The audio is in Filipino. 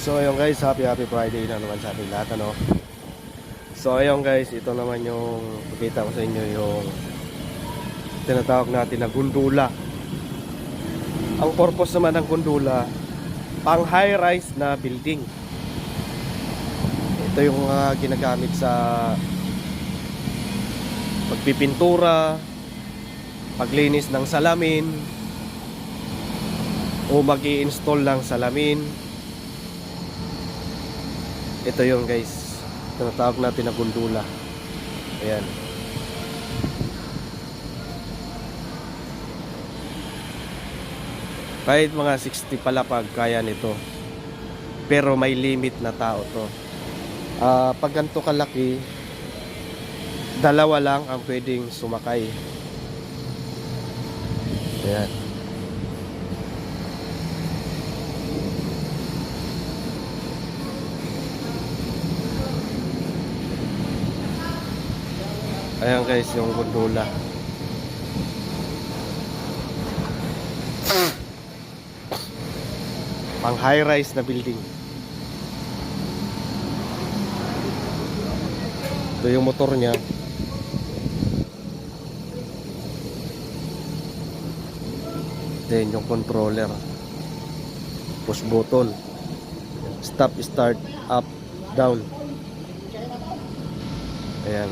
So ayun guys, happy Friday na naman sa ating lahat, ano. So ayun guys, ito naman yung pakita ko sa inyo yung tinatawag natin na gundula. Ang purpose naman ng gundula, pang high rise na building. Ito yung ginagamit sa pagpipintura, paglinis ng salamin, o mag-i-install ng salamin. Ito yung guys, tinatawag natin na gundula. Ayan. Kahit mga 60 palapag kaya nito, pero may limit na tao to. Pag ganito kalaki, dalawa lang ang pwedeng sumakay. Ayan. Ayan guys, yung gundula. Pang high rise na building. Ito yung motor niya. Then yung controller, push button, stop, start, up, down. Ayan.